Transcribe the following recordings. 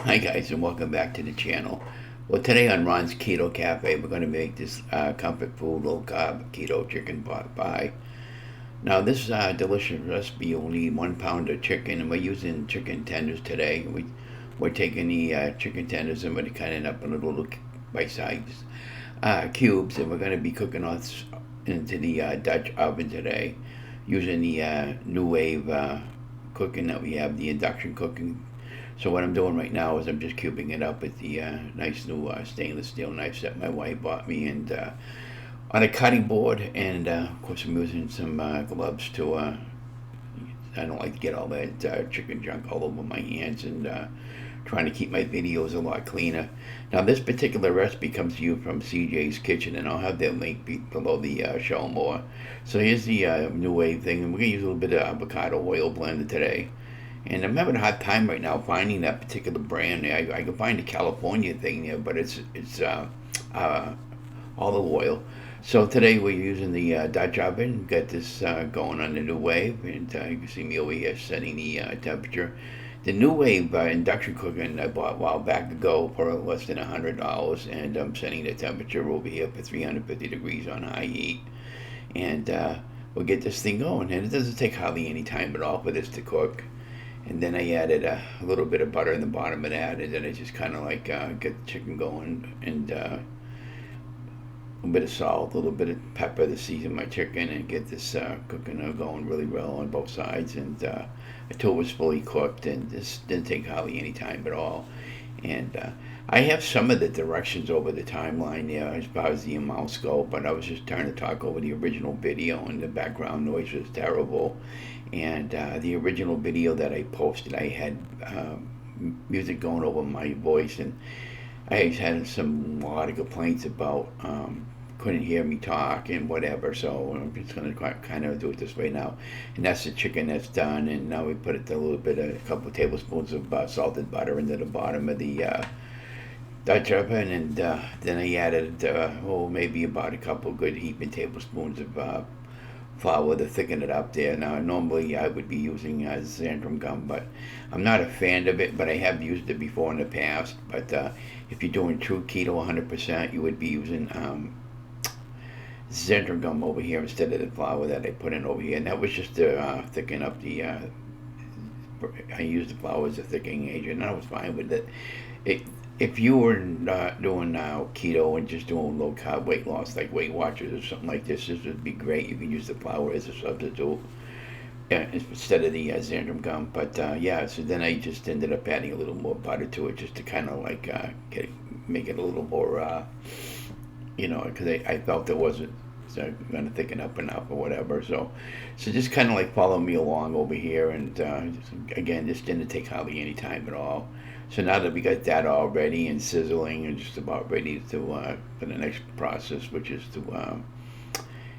Hi guys, and welcome back to the channel. Well, today on Ron's Keto Cafe, we're going to make this comfort food low-carb keto chicken pot pie. Now, this delicious recipe, you'll need 1 pound of chicken, and we're using chicken tenders today. We're taking the chicken tenders and we're cutting up in little bite-sized cubes, and we're going to be cooking us into the Dutch oven today, using the new wave cooking that we have, the induction cooking. So what I'm doing right now is I'm just cubing it up with the nice new stainless steel knives that my wife bought me, and on a cutting board. And of course, I'm using some gloves to. I don't like to get all that chicken junk all over my hands, and trying to keep my videos a lot cleaner. Now, this particular recipe comes to you from CJ's Kitchen, and I'll have that link below the show more. So here's the new wave thing, and we're gonna use a little bit of avocado oil blended today. And I'm having a hard time right now finding that particular brand. I can find the California thing there, but it's uh, olive oil. So today we're using the Dutch oven. Got this going on the new wave, and you can see me over here setting the temperature. The new wave induction cooking I bought a while back ago for less than $100, and I'm setting the temperature over here for 350 degrees on high heat, and we'll get this thing going. And it doesn't take hardly any time at all for this to cook. And then I added a little bit of butter in the bottom of that, and then I just kind of like get the chicken going, and a bit of salt, a little bit of pepper to season my chicken, and get this cooking going really well on both sides. And until it was fully cooked, and this didn't take hardly any time at all. And I have some of the directions over the timeline there as far as the amounts go, but I was just trying to talk over the original video, and the background noise was terrible. And the original video that I posted, I had music going over my voice, and I had some a lot of complaints about couldn't hear me talk and whatever. So I'm just gonna kind of do it this way now. And that's the chicken that's done. And now we put it a little bit, a couple of tablespoons of salted butter into the bottom of the Dutch oven, and then I added maybe about a couple of good heaping tablespoons of flour to thicken it up there. Now, normally I would be using xanthan gum, but I'm not a fan of it, but I have used it before in the past. But if you're doing true keto 100%, you would be using xanthan gum over here instead of the flour that I put in over here. And that was just to thicken up the. I used the flour as a thickening agent, and I was fine with it. It if you were not doing now keto and just doing low carb weight loss, like Weight Watchers or something like this would be great. You can use the flour as a substitute instead of the xanthan gum. But yeah, so then I just ended up adding a little more butter to it, just to kind of like make it a little more, because I felt it wasn't going to thicken up enough or whatever. So just kind of like follow me along over here, and again, this didn't take hardly any time at all. So now that we got that all ready and sizzling and just about ready to for the next process, which is to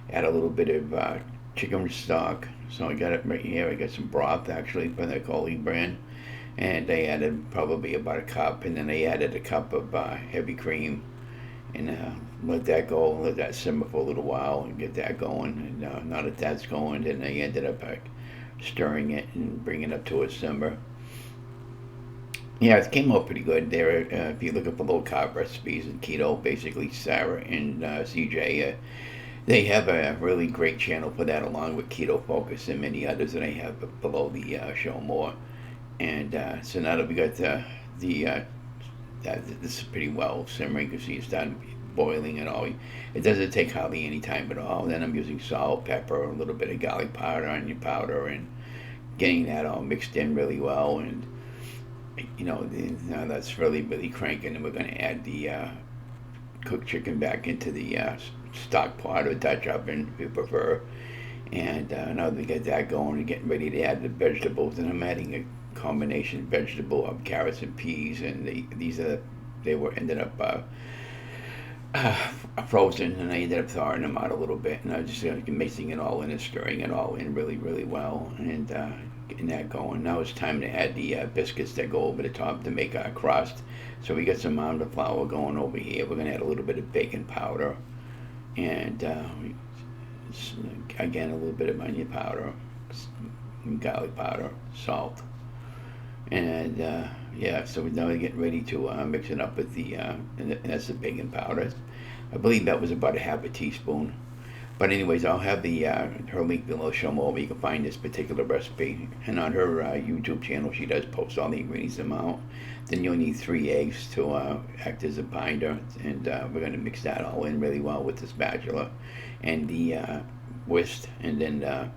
add a little bit of chicken stock. So I got it right here. I got some broth actually from the Coley brand, and I added probably about a cup, and then I added a cup of heavy cream, and let that go, let that simmer for a little while and get that going. And now that that's going, then I ended up stirring it and bringing it up to a simmer. Yeah, it came out pretty good there. If you look up the low carb recipes and keto, basically Sarah and CJ, they have a really great channel for that, along with Keto Focus and many others that I have below the show more. And so now that we got this is pretty well simmering. You can see it's done boiling and all. It doesn't take hardly any time at all. Then I'm using salt, pepper, a little bit of garlic powder, onion powder, and getting that all mixed in really well. And now that's really cranking, and we're going to add the cooked chicken back into the stock pot or Dutch oven if you prefer. And now that we get that going and getting ready to add the vegetables, and I'm adding a combination vegetable of carrots and peas, and they were ended up frozen, and I ended up thawing them out a little bit, and I was just mixing it all in and stirring it all in really well, and getting that going. Now it's time to add the biscuits that go over the top to make our crust. So we got some almond flour going over here. We're gonna add a little bit of baking powder, and again a little bit of onion powder, garlic powder, salt, and yeah, so now we're getting ready to mix it up with and that's the baking powder. I believe that was about a half a teaspoon. But anyways, I'll have her link below. Show more where you can find this particular recipe. And on her YouTube channel, she does post all the ingredients amount. Then you'll need 3 eggs to act as a binder, and we're going to mix that all in really well with the spatula and the whisk. And then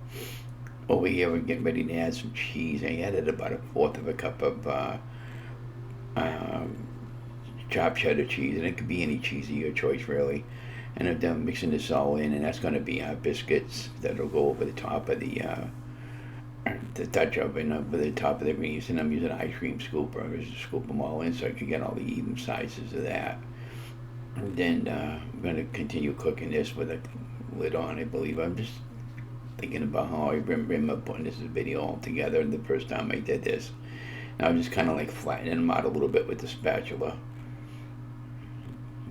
over here, we're getting ready to add some cheese. I added about a fourth of a cup of um, chopped cheddar cheese, and it could be any cheese of your choice, really. And I'm done mixing this all in, and that's going to be biscuits that'll go over the top of the Dutch oven, over the top of the greens. And I'm using an ice cream scooper just to scoop them all in so I can get all the even sizes of that. And then I'm going to continue cooking this with a lid on, I believe. I'm just thinking about how I remember putting this video all together the first time I did this. And I'm just kind of like flattening them out a little bit with the spatula.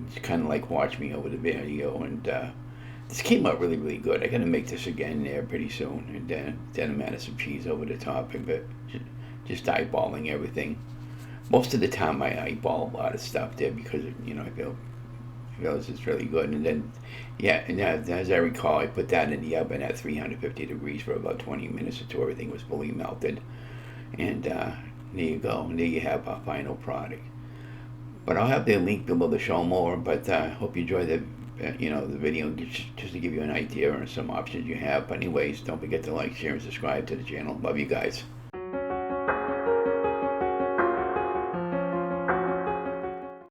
It's kind of like watch me over the video, and this came out really, really good. I gotta make this again there pretty soon, and then I'm adding some cheese over the top of it, just eyeballing everything. Most of the time I eyeball a lot of stuff there because I feel this is really good. And then and as I recall, I put that in the oven at 350 degrees for about 20 minutes until everything was fully melted. And there you go, and there you have our final product. But I'll have the link below to show more. But hope you enjoy the video, just to give you an idea on some options you have. But anyways, don't forget to like, share, and subscribe to the channel. Love you guys.